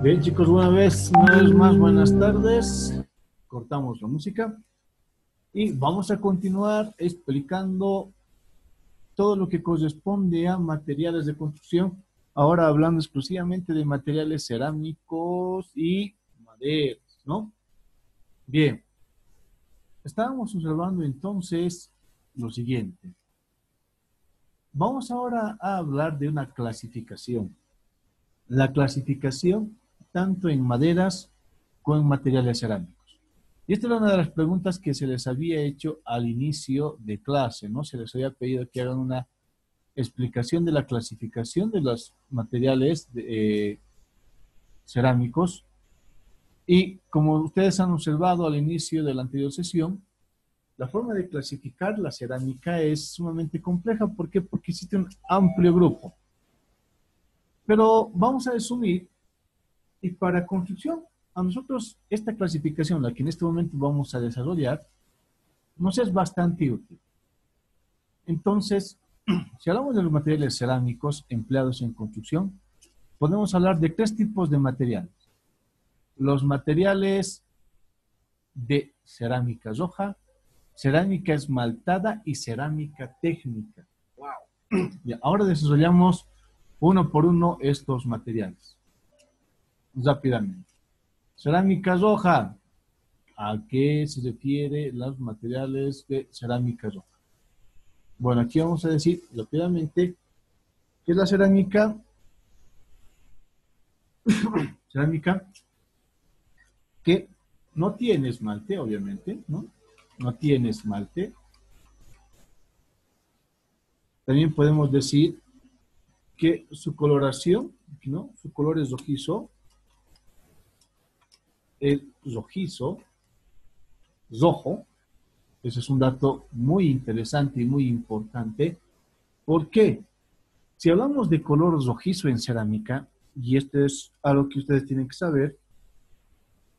Bien, chicos, una vez más, buenas tardes. Cortamos la música y vamos a continuar explicando todo lo que corresponde a materiales de construcción. Ahora hablando exclusivamente de materiales cerámicos y maderas, ¿no? Bien, estábamos observando entonces lo siguiente. Vamos ahora a hablar de una clasificación. La clasificación tanto en maderas como en materiales cerámicos. Y esta era una de las preguntas que se les había hecho al inicio de clase, ¿no? Se les había pedido que hagan una explicación de la clasificación de los materiales cerámicos. Y como ustedes han observado al inicio de la anterior sesión, la forma de clasificar la cerámica es sumamente compleja. ¿Por qué? Porque existe un amplio grupo. Pero vamos a resumir. Y para construcción, a nosotros esta clasificación, la que en este momento vamos a desarrollar, nos es bastante útil. Entonces, si hablamos de los materiales cerámicos empleados en construcción, podemos hablar de tres tipos de materiales. Los materiales de cerámica roja, cerámica esmaltada y cerámica técnica. Wow. Y ahora desarrollamos uno por uno estos materiales. Rápidamente. Cerámica roja. ¿A qué se refiere los materiales de cerámica roja? Bueno, aquí vamos a decir rápidamente que la cerámica que no tiene esmalte, obviamente, ¿no? No tiene esmalte. También podemos decir que su coloración, ¿no? Su color es rojizo. El rojizo, rojo. Ese es un dato muy interesante y muy importante. ¿Por qué? Si hablamos de color rojizo en cerámica, y esto es algo que ustedes tienen que saber,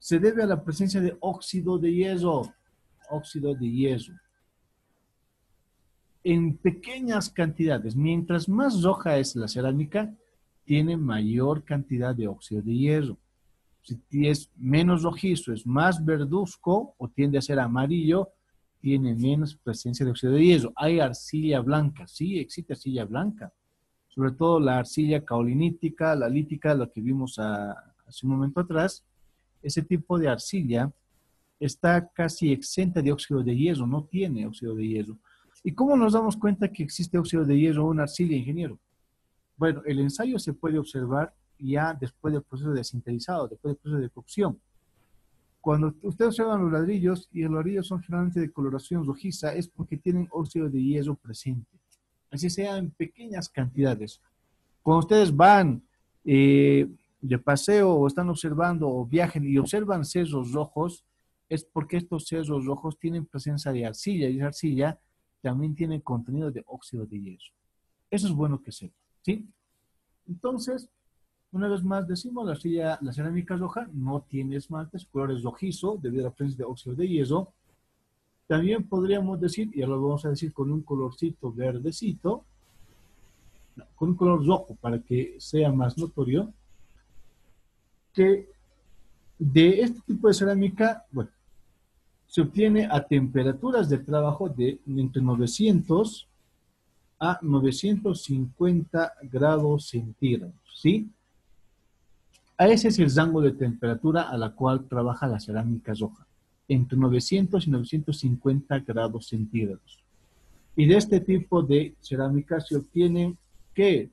se debe a la presencia de óxido de hierro. Óxido de hierro. En pequeñas cantidades. Mientras más roja es la cerámica, tiene mayor cantidad de óxido de hierro. Si es menos rojizo, es más verduzco o tiende a ser amarillo, tiene menos presencia de óxido de hierro. Hay arcilla blanca, sí existe arcilla blanca, sobre todo la arcilla caolinítica, la lítica, lo que vimos hace un momento atrás. Ese tipo de arcilla está casi exenta de óxido de hierro, no tiene óxido de hierro. ¿Y cómo nos damos cuenta que existe óxido de hierro en una arcilla, ingeniero? Bueno, el ensayo se puede observar ya después del proceso de sinterizado, después del proceso de cocción. Cuando ustedes observan los ladrillos y los ladrillos son generalmente de coloración rojiza, es porque tienen óxido de hierro presente. Así sea en pequeñas cantidades. Cuando ustedes van de paseo o están observando o viajen y observan cerros rojos, es porque estos cerros rojos tienen presencia de arcilla y esa arcilla también tiene contenido de óxido de hierro. Eso es bueno que sepa, ¿sí? Entonces, una vez más decimos, la cerámica roja no tiene esmalte, su color es rojizo debido a la presencia de óxido de hierro. También podríamos decir, y ahora lo vamos a decir con un colorcito verdecito, no, con un color rojo para que sea más notorio, que de este tipo de cerámica, bueno, se obtiene a temperaturas de trabajo de entre 900 a 950 grados centígrados, ¿sí? A ese es el rango de temperatura a la cual trabaja la cerámica roja, entre 900 y 950 grados centígrados. Y de este tipo de cerámica se obtienen, ¿qué?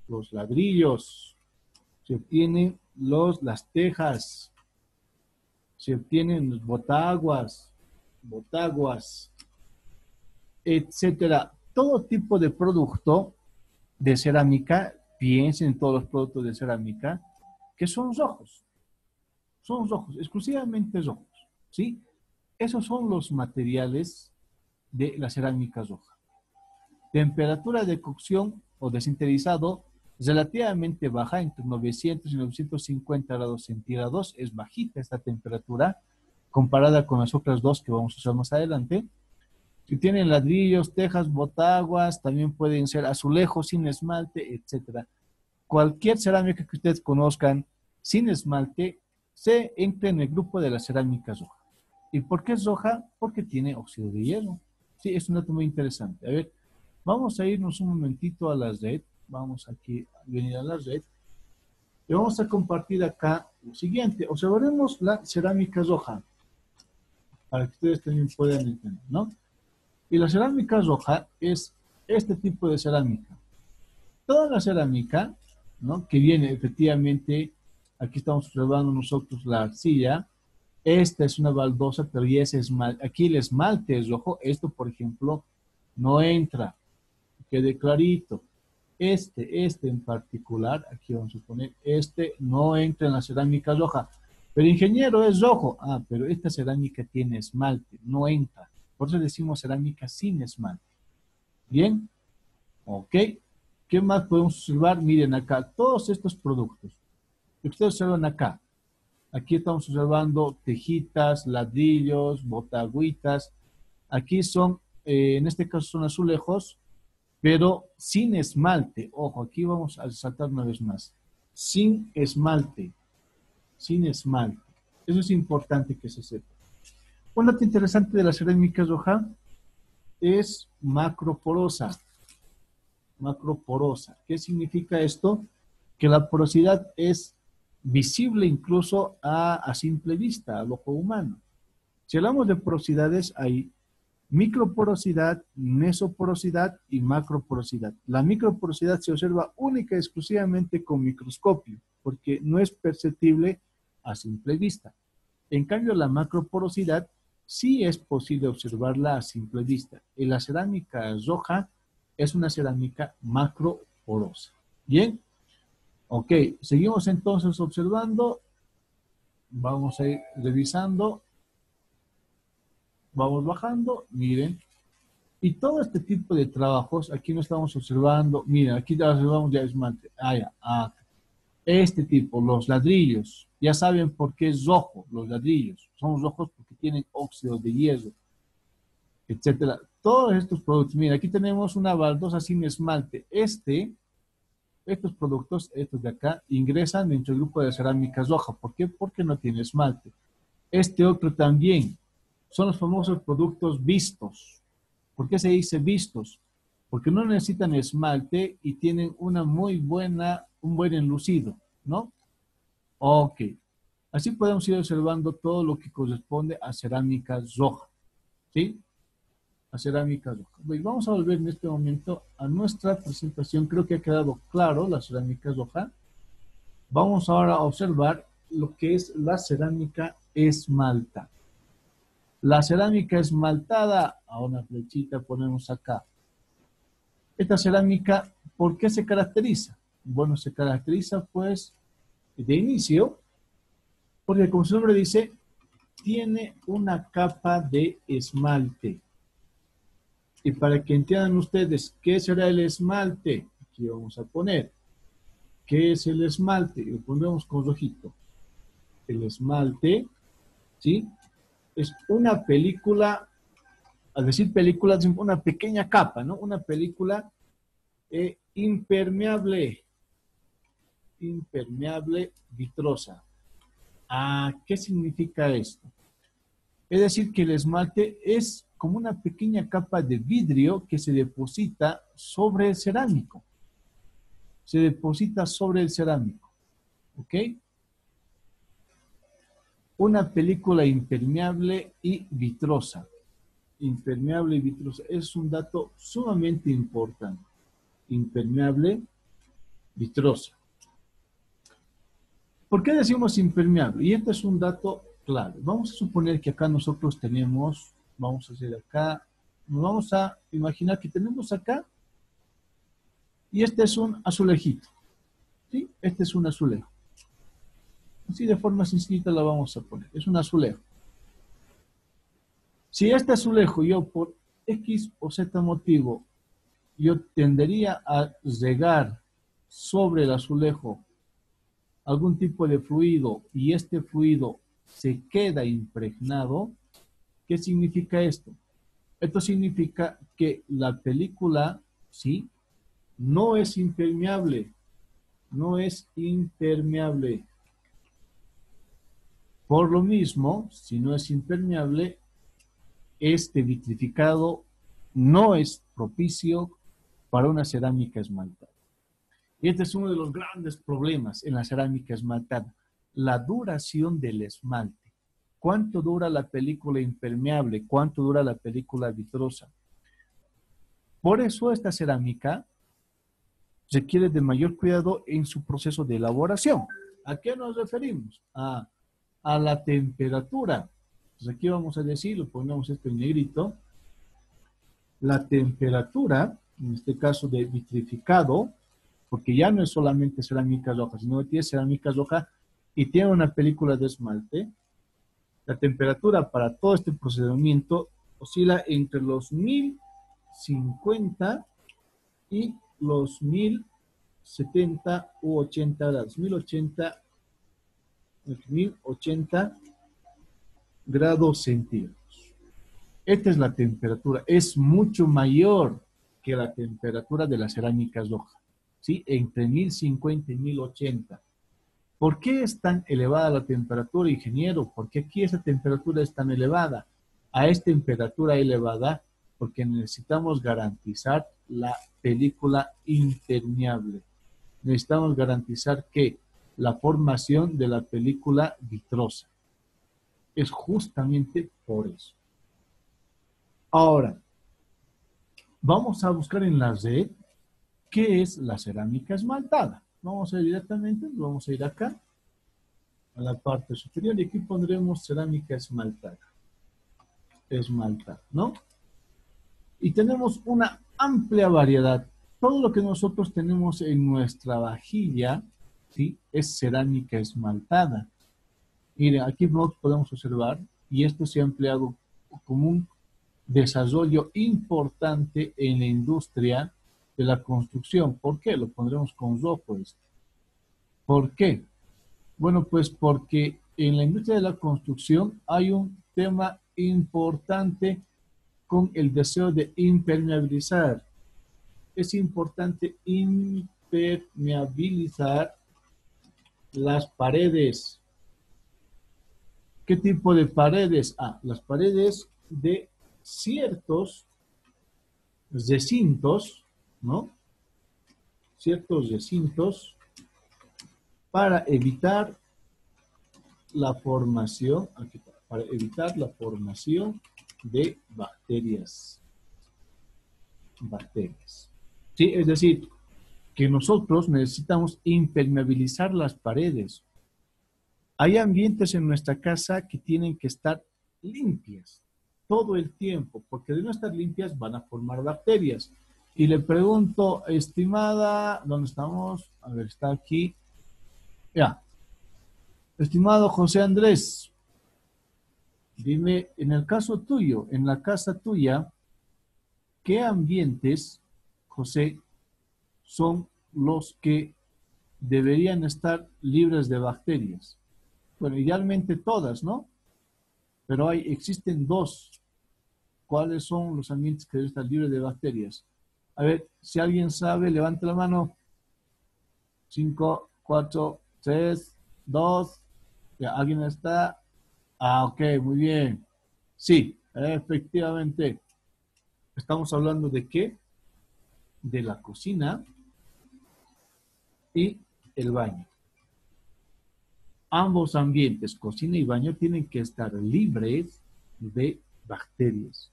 Los ladrillos, se obtienen las tejas, se obtienen los botaguas, etcétera. Todo tipo de producto de cerámica, piensen en todos los productos de cerámica, que son rojos, exclusivamente rojos, ¿sí? Esos son los materiales de la cerámica roja. Temperatura de cocción o de sinterizado relativamente baja, entre 900 y 950 grados centígrados, es bajita esta temperatura, comparada con las otras dos que vamos a usar más adelante. Si tienen ladrillos, tejas, botaguas, también pueden ser azulejos sin esmalte, etcétera. Cualquier cerámica que ustedes conozcan sin esmalte se entra en el grupo de la cerámica roja. ¿Y por qué es roja? Porque tiene óxido de hierro. Sí, es un dato muy interesante. A ver, vamos a irnos un momentito a la red. Vamos aquí a venir a la red. Y vamos a compartir acá lo siguiente. Observaremos la cerámica roja, para que ustedes también puedan entender, ¿no? Y la cerámica roja es este tipo de cerámica. Toda la cerámica, ¿no? Que viene efectivamente, aquí estamos observando nosotros la arcilla. Esta es una baldosa, pero ya es esmalte. Aquí el esmalte es rojo. Esto, por ejemplo, no entra. Quede clarito. Este en particular, aquí vamos a poner, este no entra en la cerámica roja. Pero ingeniero es rojo. Ah, pero esta cerámica tiene esmalte, no entra. Por eso decimos cerámica sin esmalte. Bien, ok. ¿Qué más podemos observar? Miren acá, todos estos productos. Ustedes observan acá. Aquí estamos observando tejitas, ladrillos, botagüitas. Aquí son, en este caso son azulejos, pero sin esmalte. Ojo, aquí vamos a resaltar una vez más. Sin esmalte. Sin esmalte. Eso es importante que se sepa. Un dato interesante de la cerámica roja es macroporosa. Macroporosa. ¿Qué significa esto? Que la porosidad es visible incluso a simple vista, al ojo humano. Si hablamos de porosidades, hay microporosidad, mesoporosidad y macroporosidad. La microporosidad se observa única y exclusivamente con microscopio, porque no es perceptible a simple vista. En cambio, la macroporosidad sí es posible observarla a simple vista. Y la cerámica roja es una cerámica macroporosa. Bien, ok, seguimos entonces observando. Vamos a ir revisando. Vamos bajando, miren. Y todo este tipo de trabajos, aquí no estamos observando, miren, aquí ya observamos ya esmalte. Este tipo, los ladrillos, ya saben por qué es rojo, los ladrillos. Son rojos porque tienen óxido de hierro, etcétera. Todos estos productos, miren, aquí tenemos una baldosa sin esmalte. Estos productos, estos de acá, ingresan dentro del grupo de cerámica roja. ¿Por qué? Porque no tiene esmalte. Este otro también. Son los famosos productos vistos. ¿Por qué se dice vistos? Porque no necesitan esmalte y tienen un buen enlucido, ¿no? Ok. Así podemos ir observando todo lo que corresponde a cerámica roja, ¿sí? A cerámica roja. Vamos a volver en este momento a nuestra presentación. Creo que ha quedado claro la cerámica roja. Vamos ahora a observar lo que es la cerámica esmaltada. La cerámica esmaltada, a una flechita ponemos acá. Esta cerámica, ¿por qué se caracteriza? Bueno, se caracteriza pues de inicio, porque como su nombre dice, tiene una capa de esmalte. Y para que entiendan ustedes qué será el esmalte, aquí vamos a poner, ¿qué es el esmalte? Lo pondremos con rojito. El esmalte, ¿sí? Es una película, al decir película, es una pequeña capa, ¿no? Una película impermeable vitrosa. ¿Qué significa esto? Es decir, que el esmalte es como una pequeña capa de vidrio que se deposita sobre el cerámico. Se deposita sobre el cerámico. ¿Ok? Una película impermeable y vitrosa. Impermeable y vitrosa. Es un dato sumamente importante. Impermeable, vitrosa. ¿Por qué decimos impermeable? Y este es un dato clave. Vamos a suponer que acá nosotros tenemos, vamos a hacer acá, nos vamos a imaginar que tenemos acá, y este es un azulejito. ¿Sí? Este es un azulejo. Así de forma sencillita la vamos a poner. Es un azulejo. Si este azulejo yo por X o Z motivo, yo tendería a regar sobre el azulejo algún tipo de fluido y este fluido se queda impregnado, ¿qué significa esto? Esto significa que la película, ¿sí? No es impermeable, no es impermeable. Por lo mismo, si no es impermeable, este vitrificado no es propicio para una cerámica esmaltada. Y este es uno de los grandes problemas en la cerámica esmaltada, la duración del esmalte. ¿Cuánto dura la película impermeable? ¿Cuánto dura la película vitrosa? Por eso esta cerámica requiere de mayor cuidado en su proceso de elaboración. ¿A qué nos referimos? A la temperatura. Pues aquí vamos a decir, lo ponemos esto en negrito, la temperatura, en este caso de vitrificado, porque ya no es solamente cerámica roja, sino que tiene cerámica roja y tiene una película de esmalte. La temperatura para todo este procedimiento oscila entre los 1050 y los 1070 u 80 grados. 1080 grados centígrados. Esta es la temperatura. Es mucho mayor que la temperatura de la cerámica roja. ¿Sí? Entre 1050 y 1080. ¿Por qué es tan elevada la temperatura, ingeniero? ¿Por qué aquí esa temperatura es tan elevada? A esta temperatura elevada, porque necesitamos garantizar la película impermeable. Necesitamos garantizar que la formación de la película vitrosa. Es justamente por eso. Ahora, vamos a buscar en la red qué es la cerámica esmaltada. Vamos a ir directamente, vamos a ir acá, a la parte superior, y aquí pondremos cerámica esmaltada. Esmaltada, ¿no? Y tenemos una amplia variedad. Todo lo que nosotros tenemos en nuestra vajilla, ¿sí? Es cerámica esmaltada. Mire, aquí podemos observar, y esto se ha empleado como un desarrollo importante en la industria de la construcción. ¿Por qué? Lo pondremos con rojo esto. ¿Por qué? Bueno, pues porque en la industria de la construcción hay un tema importante con el deseo de impermeabilizar. Es importante impermeabilizar las paredes. ¿Qué tipo de paredes? Las paredes de ciertos recintos, ¿no? Ciertos recintos para evitar la formación, para evitar la formación de bacterias. ¿Sí? Es decir, que nosotros necesitamos impermeabilizar las paredes. Hay ambientes en nuestra casa que tienen que estar limpias todo el tiempo, porque de no estar limpias van a formar bacterias. Y le pregunto, estimada, ¿dónde estamos? A ver, está aquí. Ya. Estimado José Andrés, dime, en el caso tuyo, en la casa tuya, ¿qué ambientes, José, son los que deberían estar libres de bacterias? Bueno, idealmente todas, ¿no? Pero existen dos. ¿Cuáles son los ambientes que deben estar libres de bacterias? A ver, si alguien sabe, levante la mano. 5, 4, 3, 2. Ya, ¿alguien está? Ok, muy bien. Sí, efectivamente. Estamos hablando de qué? De la cocina y el baño. Ambos ambientes, cocina y baño, tienen que estar libres de bacterias.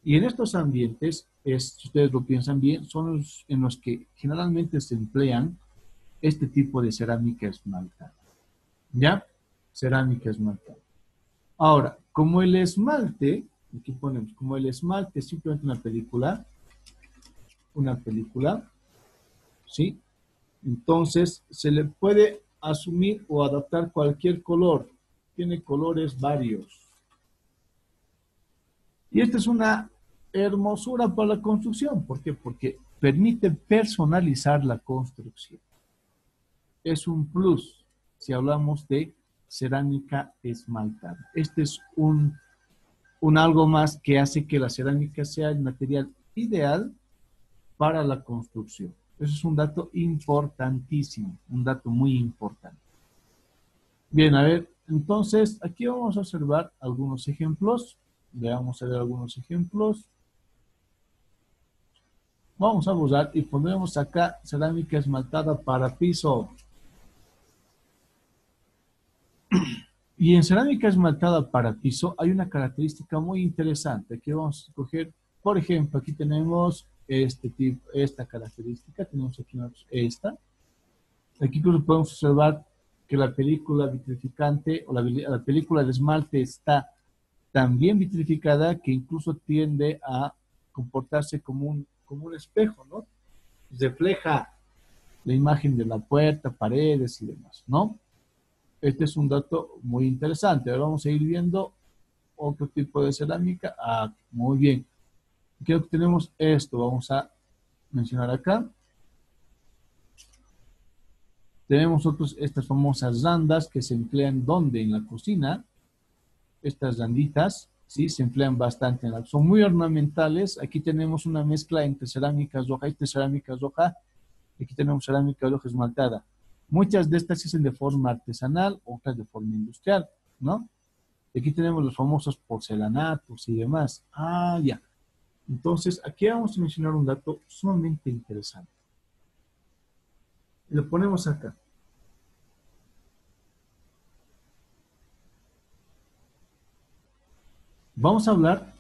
Y en estos ambientes, si ustedes lo piensan bien, son los en los que generalmente se emplean este tipo de cerámica esmaltada. ¿Ya? Cerámica esmaltada. Ahora, como el esmalte, aquí ponemos, como el esmalte es simplemente una película, ¿sí? Entonces, se le puede asumir o adaptar cualquier color. Tiene colores varios. Y esta es una hermosura para la construcción. ¿Por qué? Porque permite personalizar la construcción. Es un plus si hablamos de cerámica esmaltada. Este es un algo más que hace que la cerámica sea el material ideal para la construcción. Eso es un dato importantísimo, un dato muy importante. Bien, a ver, Entonces, aquí vamos a observar algunos ejemplos. Veamos a ver algunos ejemplos. Vamos a borrar y ponemos acá cerámica esmaltada para piso. Y en cerámica esmaltada para piso hay una característica muy interesante. Aquí vamos a escoger, por ejemplo, aquí tenemos este tipo, esta característica, tenemos aquí esta. Aquí podemos observar que la película vitrificante o la película de esmalte está tan bien vitrificada que incluso tiende a comportarse como un espejo, ¿no? Refleja la imagen de la puerta, paredes y demás, ¿no? Este es un dato muy interesante. Ahora vamos a ir viendo otro tipo de cerámica. Ah, muy bien. Creo que tenemos esto. Vamos a mencionar acá. Tenemos estas famosas randas que se emplean ¿dónde? En la cocina. Estas randitas, ¿sí? Se emplean bastante. Son muy ornamentales. Aquí tenemos una mezcla entre cerámica roja. Esta es cerámica roja. Aquí tenemos cerámica roja esmaltada. Muchas de estas se hacen de forma artesanal, otras de forma industrial, ¿no? Aquí tenemos los famosos porcelanatos y demás. Ah, ya. Entonces, aquí vamos a mencionar un dato sumamente interesante. Lo ponemos acá. Vamos a hablar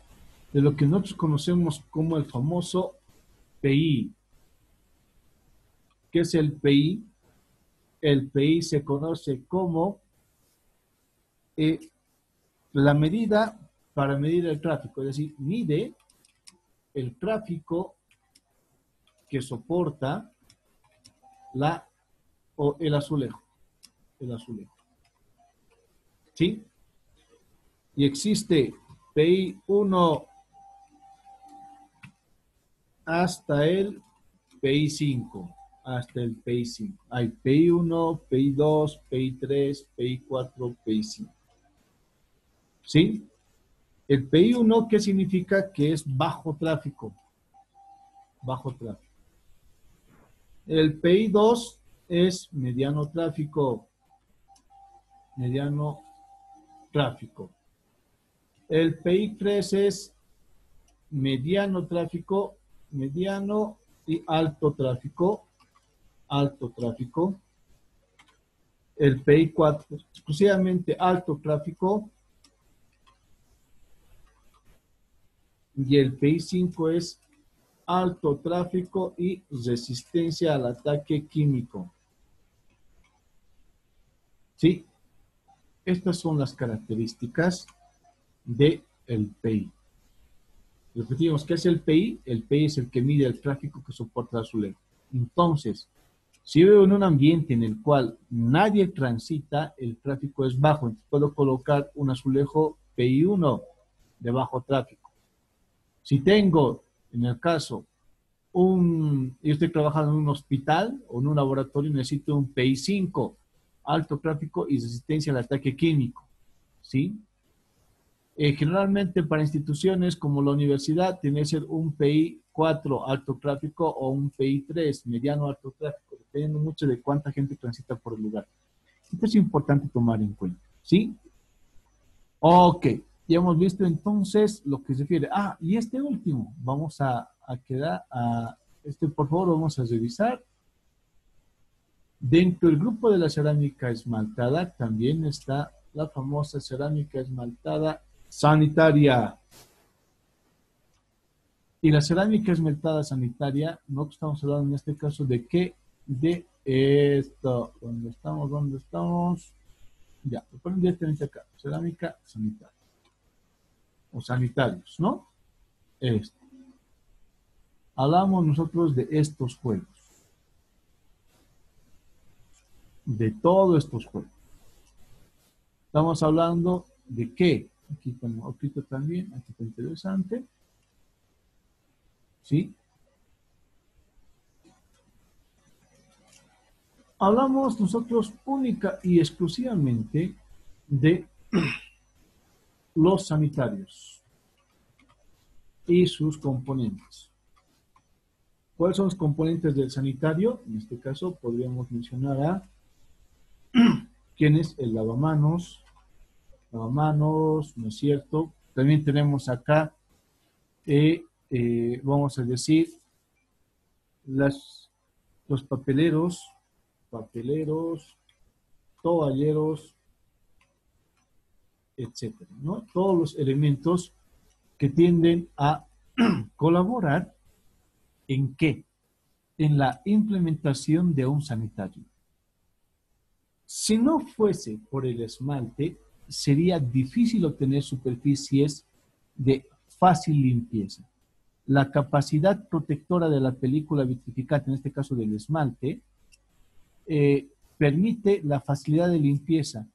de lo que nosotros conocemos como el famoso PI. ¿Qué es el PI? El PI se conoce como la medida para medir el tráfico, es decir, mide el tráfico que soporta el azulejo. El azulejo. ¿Sí? Y existe PI 1 hasta el PI 5. Hasta el PI 5. Hay PI 1, PI 2, PI 3, PI 4, PI 5. ¿Sí? El PI 1, ¿qué significa? Que es bajo tráfico. Bajo tráfico. El PI 2 es mediano tráfico. Mediano tráfico. El PI 3 es mediano tráfico, mediano y alto tráfico. Alto tráfico. El PI 4 exclusivamente alto tráfico. Y el PI 5 es alto tráfico y resistencia al ataque químico. ¿Sí? Estas son las características del PI. Repetimos, ¿qué es el PI? El PI es el que mide el tráfico que soporta el azulejo. Entonces, si vivo en un ambiente en el cual nadie transita, el tráfico es bajo. Entonces puedo colocar un azulejo PI 1 de bajo tráfico. Si tengo, en el caso, yo estoy trabajando en un hospital o en un laboratorio, necesito un PI 5, alto tráfico y resistencia al ataque químico. ¿Sí? Generalmente para instituciones como la universidad tiene que ser un PI 4 alto tráfico o un PI 3 mediano alto tráfico, dependiendo mucho de cuánta gente transita por el lugar. Esto es importante tomar en cuenta, ¿sí? Ok, ya hemos visto entonces lo que se refiere. Ah, y este último, vamos a quedar por favor, vamos a revisar. Dentro del grupo de la cerámica esmaltada también está la famosa cerámica esmaltada sanitaria. Y la cerámica esmaltada sanitaria, no estamos hablando en este caso de qué, de esto. ¿Dónde estamos? ¿Dónde estamos? Ya, lo ponen directamente acá. Cerámica sanitaria. O sanitarios, ¿no? Esto. Hablamos nosotros de estos juegos. De todos estos juegos. Estamos hablando de qué. Aquí ponemos otro también, aquí está interesante. ¿Sí? Hablamos nosotros única y exclusivamente de los sanitarios y sus componentes. ¿Cuáles son los componentes del sanitario? En este caso podríamos mencionar a quién es el lavamanos, lavamanos, ¿no es cierto? También tenemos acá, vamos a decir, las, los papeleros, toalleros, etcétera, ¿no? Todos los elementos que tienden a colaborar en qué? En la implementación de un sanitario. Si no fuese por el esmalte, sería difícil obtener superficies de fácil limpieza. La capacidad protectora de la película vitrificante, en este caso del esmalte, permite la facilidad de limpieza.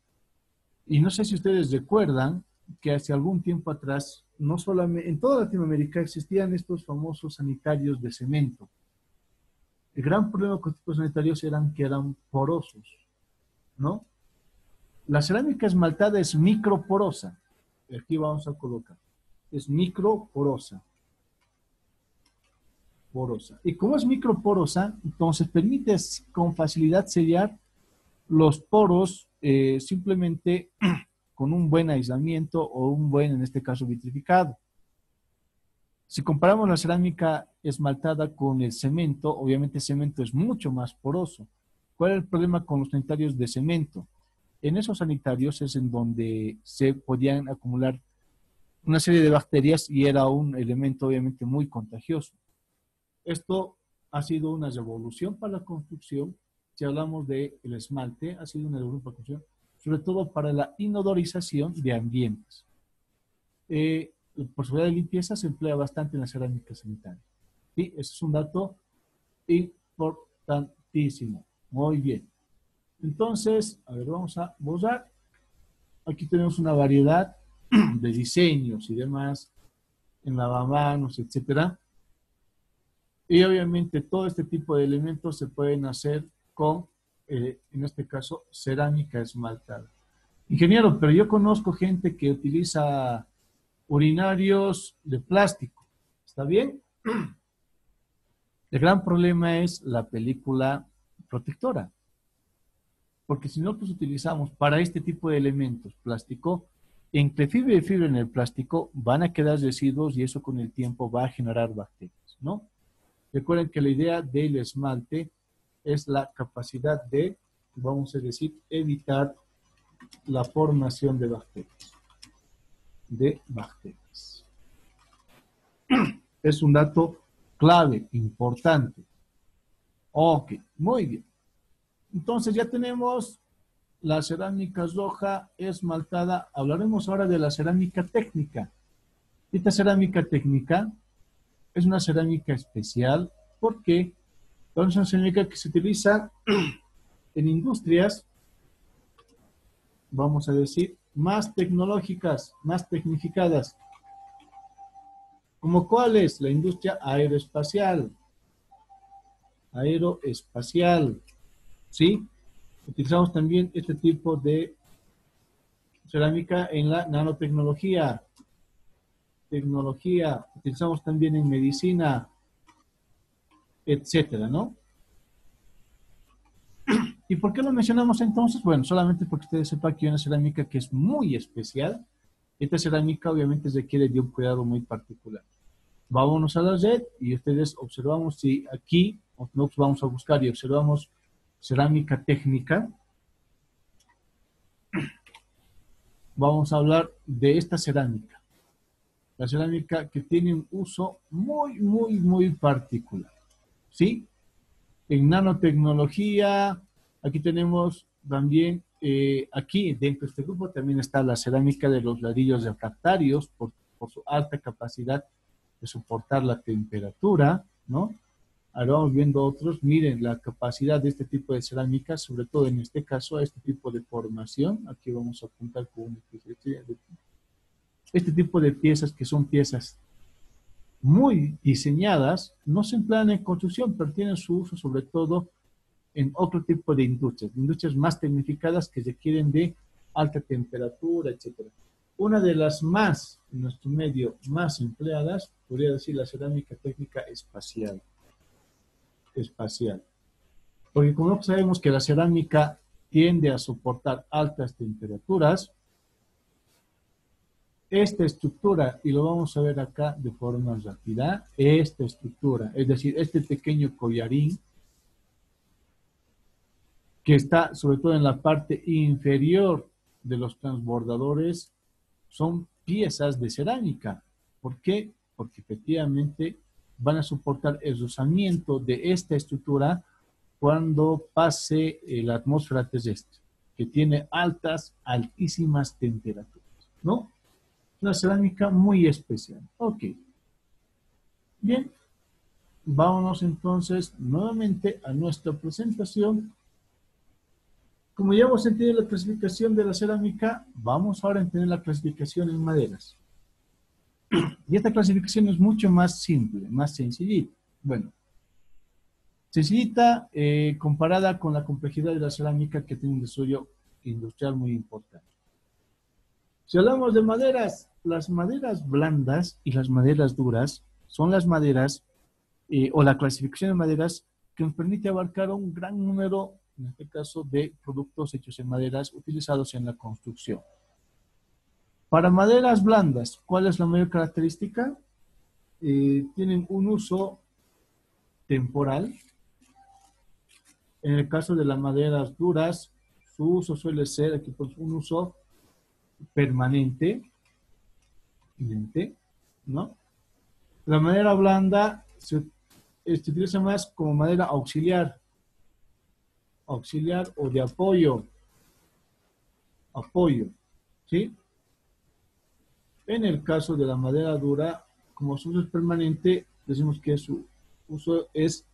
Y no sé si ustedes recuerdan que hace algún tiempo atrás, no solamente en toda Latinoamérica existían estos famosos sanitarios de cemento. El gran problema con estos sanitarios eran que eran porosos, ¿no? La cerámica esmaltada es microporosa. Aquí vamos a colocar. Es microporosa. Porosa. Y como es microporosa, entonces permite con facilidad sellar los poros simplemente con un buen aislamiento o un buen, en este caso, vitrificado. Si comparamos la cerámica esmaltada con el cemento, obviamente el cemento es mucho más poroso. ¿Cuál es el problema con los sanitarios de cemento? En esos sanitarios es en donde se podían acumular una serie de bacterias y era un elemento obviamente muy contagioso. Esto ha sido una revolución para la construcción. Si hablamos del esmalte, ha sido una revolución para la construcción, sobre todo para la inodorización de ambientes. Por seguridad de limpieza se emplea bastante en la cerámica sanitaria. Y ese es un dato importantísimo. Muy bien. Entonces, a ver, vamos a borrar. Aquí tenemos una variedad de diseños y demás en lavamanos, etcétera. Y obviamente todo este tipo de elementos se pueden hacer con, en este caso, cerámica esmaltada. Ingeniero, pero yo conozco gente que utiliza urinarios de plástico. ¿Está bien? El gran problema es la película protectora. Porque si nosotros utilizamos para este tipo de elementos plástico, entre fibra y fibra en el plástico van a quedar residuos y eso con el tiempo va a generar bacterias, ¿no? Recuerden que la idea del esmalte es la capacidad de, vamos a decir, evitar la formación de bacterias. Es un dato clave, importante. Ok, muy bien. Entonces ya tenemos la cerámica roja esmaltada. Hablaremos ahora de la cerámica técnica. Esta cerámica técnica es una cerámica especial porque es una cerámica que se utiliza en industrias, vamos a decir, más tecnológicas, más tecnificadas. ¿Como cuál es? La industria aeroespacial. Aeroespacial, ¿sí? Utilizamos también este tipo de cerámica en la nanotecnología. Utilizamos también en medicina, etcétera, ¿no? ¿Y por qué lo mencionamos entonces? Bueno, solamente porque ustedes sepan que hay una cerámica que es muy especial. Esta cerámica obviamente requiere de un cuidado muy particular. Vámonos a la red y ustedes observamos si aquí, nosotros vamos a buscar y observamos cerámica técnica. Vamos a hablar de esta cerámica. La cerámica que tiene un uso muy, muy, muy particular. ¿Sí? En nanotecnología, aquí tenemos también, aquí dentro de este grupo también está la cerámica de los ladrillos refractarios por su alta capacidad de soportar la temperatura, ¿no? Ahora vamos viendo otros. Miren la capacidad de este tipo de cerámica, sobre todo en este caso, a este tipo de formación. Aquí vamos a apuntar con un este tipo de piezas que son piezas muy diseñadas, no se emplean en construcción, pero tienen su uso sobre todo en otro tipo de industrias más tecnificadas que requieren de alta temperatura, etcétera. Una de las más, en nuestro medio, más empleadas, podría decir la cerámica técnica espacial. Porque como sabemos que la cerámica tiende a soportar altas temperaturas, esta estructura, y lo vamos a ver acá de forma rápida, esta estructura, es decir, este pequeño collarín que está sobre todo en la parte inferior de los transbordadores, son piezas de cerámica. ¿Por qué? Porque efectivamente van a soportar el rozamiento de esta estructura cuando pase la atmósfera terrestre, que tiene altísimas temperaturas, ¿no? Una cerámica muy especial. Ok. Bien, vámonos entonces nuevamente a nuestra presentación. Como ya hemos entendido la clasificación de la cerámica, vamos ahora a entender la clasificación en maderas. Y esta clasificación es mucho más simple, más sencillita. Bueno, sencillita comparada con la complejidad de la cerámica, que tiene un desarrollo industrial muy importante. Si hablamos de maderas, las maderas blandas y las maderas duras son las maderas o la clasificación de maderas que nos permite abarcar un gran número, en este caso, de productos hechos en maderas utilizados en la construcción. Para maderas blandas, ¿cuál es la mayor característica? Tienen un uso temporal. En el caso de las maderas duras, su uso suele ser aquí, pues, un uso permanente, ¿no? La madera blanda se utiliza más como madera auxiliar o de apoyo, ¿sí? En el caso de la madera dura, como su uso es permanente, decimos que su uso es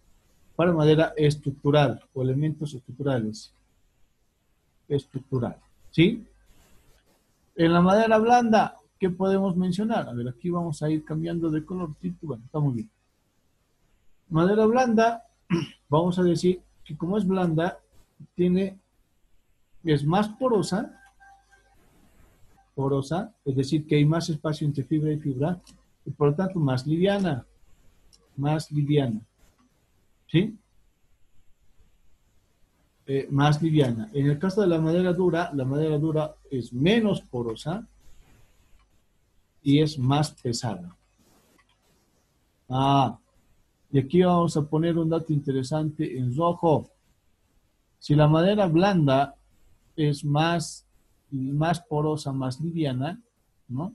para madera estructural o elementos estructurales. ¿Sí? En la madera blanda, ¿qué podemos mencionar? A ver, aquí vamos a ir cambiando de color. Bueno, está muy bien. Madera blanda, vamos a decir que como es blanda, es más porosa, es decir, que hay más espacio entre fibra y fibra, y por lo tanto más liviana, ¿sí? Más liviana. En el caso de la madera dura es menos porosa y es más pesada. Y aquí vamos a poner un dato interesante en rojo. Si la madera blanda es más porosa, más liviana, ¿no?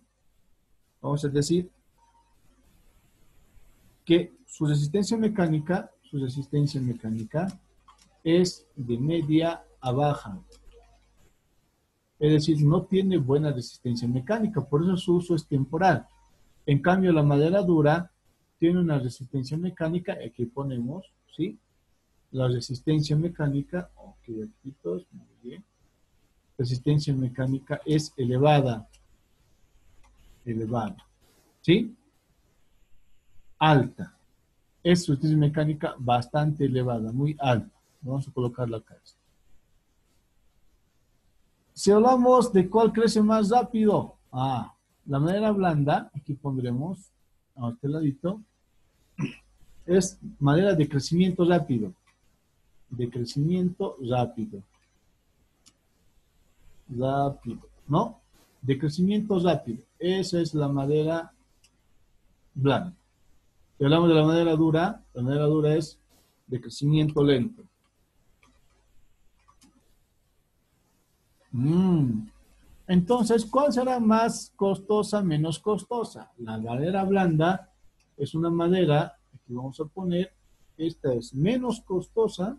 Vamos a decir que su resistencia mecánica es de media a baja. Es decir, no tiene buena resistencia mecánica, por eso su uso es temporal. En cambio, la madera dura tiene una resistencia mecánica, aquí ponemos, ¿sí? La resistencia mecánica, ok, aquí todos, muy bien. Resistencia mecánica es elevada, ¿sí? Alta. Es resistencia mecánica bastante elevada, muy alta. Vamos a colocarla acá. Si hablamos de cuál crece más rápido, la madera blanda, aquí pondremos a este ladito, es madera de crecimiento rápido. ¿No? De crecimiento rápido. Esa es la madera blanda. Si hablamos de la madera dura es de crecimiento lento. Entonces, ¿cuál será más costosa, menos costosa? La madera blanda es una madera, aquí vamos a poner, esta es menos costosa,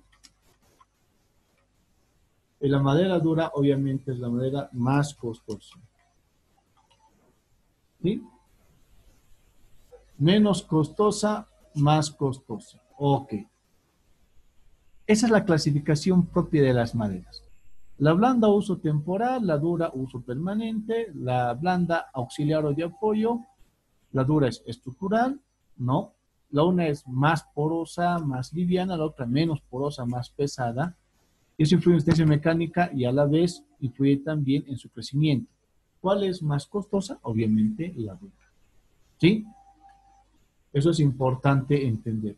y la madera dura obviamente es la madera más costosa. ¿Sí? Menos costosa, más costosa. Ok. Esa es la clasificación propia de las maderas. La blanda uso temporal, la dura uso permanente, la blanda auxiliar o de apoyo, la dura es estructural, ¿no? La una es más porosa, más liviana, la otra menos porosa, más pesada. Eso influye en resistencia mecánica y a la vez influye también en su crecimiento. ¿Cuál es más costosa? Obviamente la dura. ¿Sí? Eso es importante entender.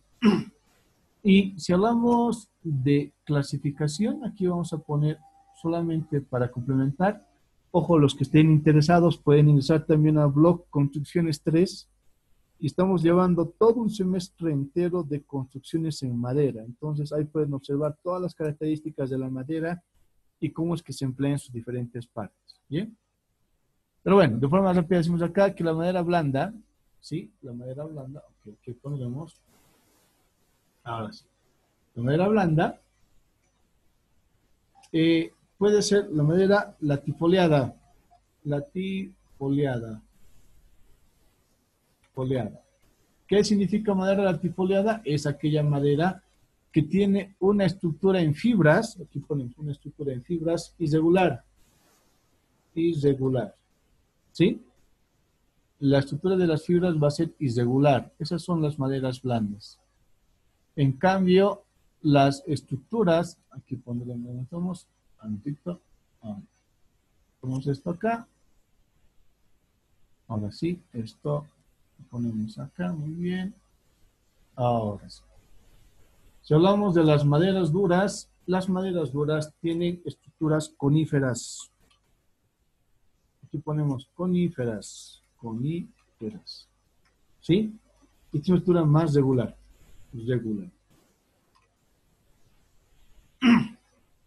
Y si hablamos de clasificación, aquí vamos a poner solamente para complementar Ojo, los que estén interesados pueden ingresar también al blog Construcciones 3 y estamos llevando todo un semestre entero de construcciones en madera. Entonces ahí pueden observar todas las características de la madera y cómo es que se emplean sus diferentes partes. ¿Bien? Pero bueno, de forma rápida decimos acá que la madera blanda, ¿sí? La madera blanda, ok, ¿qué pondremos? Ahora sí. La madera blanda puede ser la madera latifoliada. Latifoliada. Foliada. ¿Qué significa madera latifoliada? Es aquella madera que tiene una estructura en fibras, aquí ponemos una estructura en fibras irregular. Irregular. ¿Sí? La estructura de las fibras va a ser irregular. Esas son las maderas blandas. En cambio, las estructuras, aquí ponemos, ponemos esto acá. Ahora sí, esto ponemos acá, muy bien. Ahora sí. Si hablamos de las maderas duras tienen estructuras coníferas. Aquí ponemos coníferas. ¿Sí? Y tiene estructura más regular.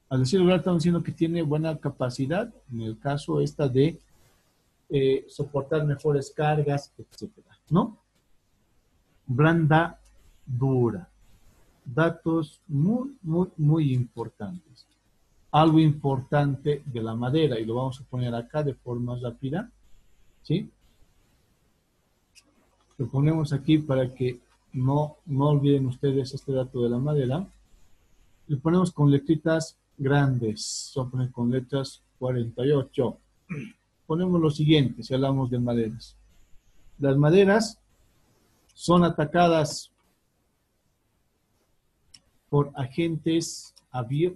Al decir regular estamos diciendo que tiene buena capacidad, en el caso esta de soportar mejores cargas, etcétera, ¿no? Blanda, dura. Datos muy importantes. Algo importante de la madera, y lo vamos a poner acá de forma rápida, ¿sí? Lo ponemos aquí para que no olviden ustedes este dato de la madera. Le ponemos con letritas grandes, vamos a poner con letras 48. Ponemos lo siguiente, si hablamos de maderas. Las maderas son atacadas por agentes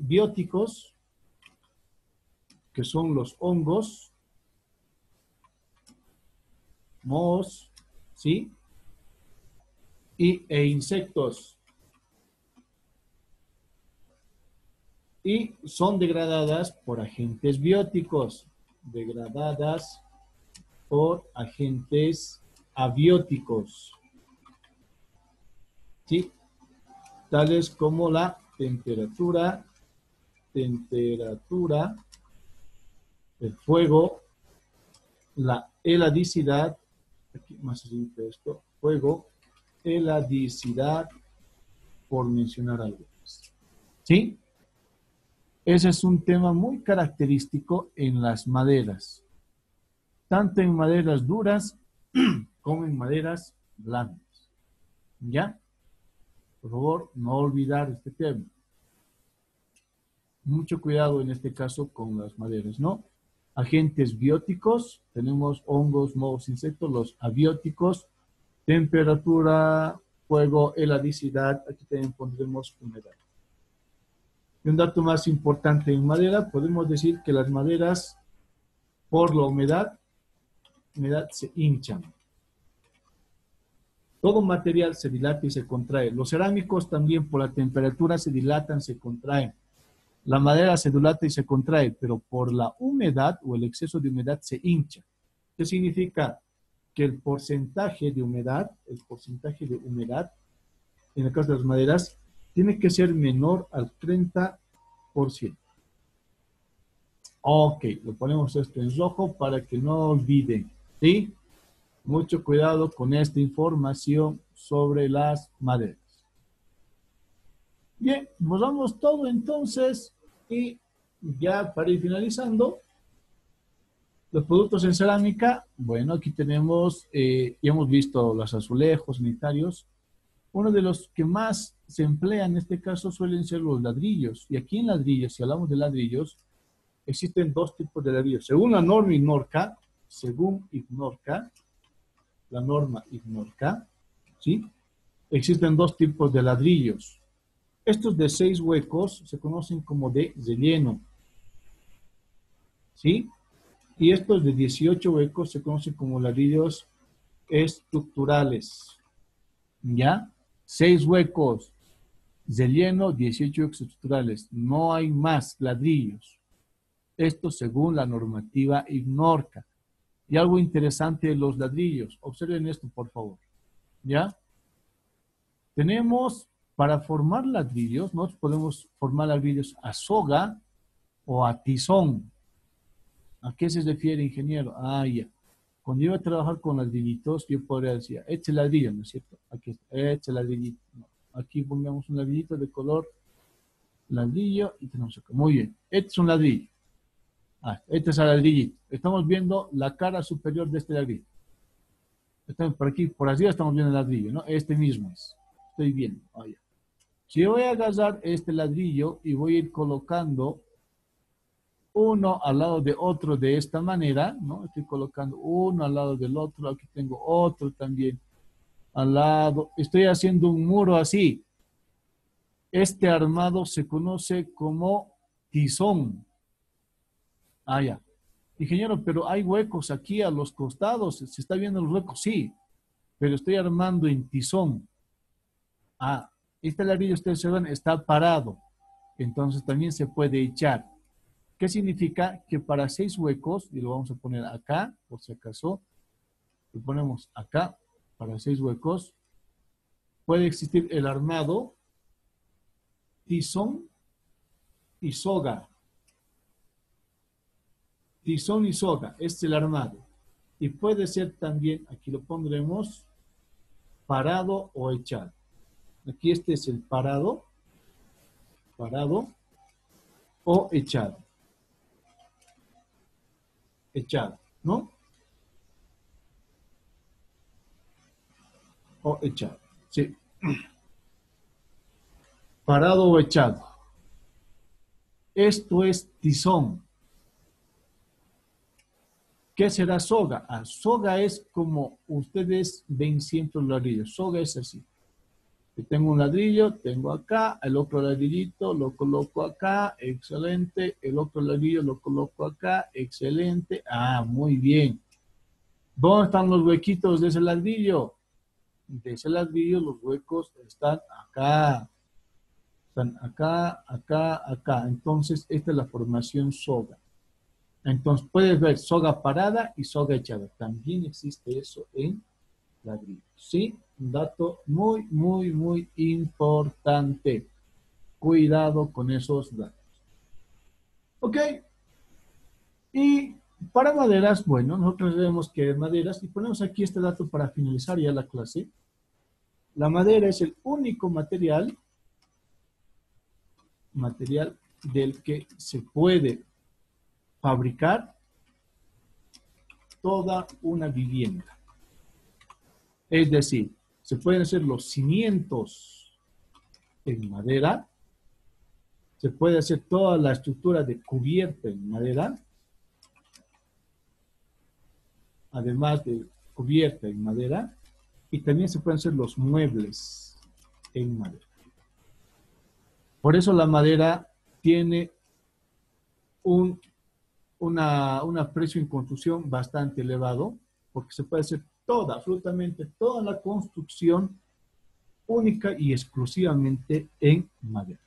bióticos, que son los hongos, mohos, ¿sí? E insectos. Y son degradadas por agentes bióticos, degradadas por agentes abióticos, ¿sí? Tales como la temperatura, el fuego, la heladicidad, aquí más simple esto, fuego, heladicidad, por mencionar algo. ¿Sí? Ese es un tema muy característico en las maderas, tanto en maderas duras como en maderas blandas. ¿Ya? Por favor, no olvidar este tema. Mucho cuidado en este caso con las maderas, ¿no? Agentes bióticos, tenemos hongos, mohos, insectos, los abióticos, temperatura, fuego, heladicidad, aquí también pondremos humedad. Y un dato más importante en madera, podemos decir que las maderas, por la humedad se hinchan. Todo material se dilata y se contrae. Los cerámicos también por la temperatura se dilatan, se contraen. La madera se dilata y se contrae, pero por la humedad o el exceso de humedad se hincha. ¿Qué significa? Que el porcentaje de humedad, en el caso de las maderas, tiene que ser menor al 30%. Ok, lo ponemos esto en rojo para que no olviden, ¿sí? Mucho cuidado con esta información sobre las maderas. Bien, borramos todo entonces y ya para ir finalizando, los productos en cerámica, bueno, aquí tenemos, ya hemos visto los azulejos sanitarios. Uno de los que más se emplea en este caso suelen ser los ladrillos. Y aquí en ladrillos, si hablamos de ladrillos, existen dos tipos de ladrillos. Según la norma IGNORCA, la norma IGNORCA, ¿sí? Existen dos tipos de ladrillos. Estos de 6 huecos se conocen como de relleno, ¿sí? Y estos de 18 huecos se conocen como ladrillos estructurales, ¿ya? 6 huecos, relleno, 18 huecos estructurales. No hay más ladrillos. Esto según la normativa IGNORCA. Y algo interesante de los ladrillos. Observen esto, por favor. ¿Ya? Tenemos, para formar ladrillos, nosotros podemos formar ladrillos a soga o a tizón. ¿A qué se refiere, ingeniero? Ah, ya. Cuando yo voy a trabajar con ladrillitos, yo podría decir, este ladrillo, ¿no es cierto? Aquí está, este ladrillito. No. Aquí pongamos un ladrillito de color ladrillo y tenemos acá. Muy bien. Este es un ladrillo. Ah, este es el ladrillito. Estamos viendo la cara superior de este ladrillo. Estamos por aquí, por arriba estamos viendo el ladrillo, ¿no? Este mismo es. Estoy viendo. Oh, ya. Si yo voy a agarrar este ladrillo y voy a ir colocando uno al lado de otro de esta manera, ¿no? Estoy colocando uno al lado del otro, aquí tengo otro también al lado. Estoy haciendo un muro así. Este armado se conoce como tizón. Ah, ya. Ingeniero, pero hay huecos aquí a los costados. ¿Se está viendo los huecos? Sí, pero estoy armando en tizón. Ah, este ladrillo, ustedes se ven, está parado. Entonces también se puede echar. ¿Qué significa? Que para 6 huecos, y lo vamos a poner acá, por si acaso, lo ponemos acá, para 6 huecos, puede existir el armado, tizón y soga. Tizón y soga, este es el armado. Y puede ser también, aquí lo pondremos, parado o echado. Aquí este es el parado o echado. Echado, ¿no? O echado, sí. Parado o echado. Esto es tizón. ¿Qué será soga? Ah, soga es como ustedes ven siempre los ladrillos. Soga es así. Yo tengo un ladrillo, tengo acá, el otro ladrillito lo coloco acá, excelente. El otro ladrillo lo coloco acá, excelente. Ah, muy bien. ¿Dónde están los huequitos de ese ladrillo? De ese ladrillo los huecos están acá. Están acá, acá, acá. Entonces, esta es la formación soga. Entonces, puedes ver soga parada y soga echada. También existe eso en ladrillo. ¿Sí? Un dato muy, muy, muy importante. Cuidado con esos datos. ¿Ok? Y para maderas, bueno, nosotros vemos que maderas, y ponemos aquí este dato para finalizar ya la clase. La madera es el único material del que se puede fabricar toda una vivienda. Es decir, se pueden hacer los cimientos en madera, se puede hacer toda la estructura de cubierta en madera, además de cubierta en madera, y también se pueden hacer los muebles en madera. Por eso la madera tiene un precio en construcción bastante elevado, porque se puede hacer toda, absolutamente toda la construcción única y exclusivamente en madera.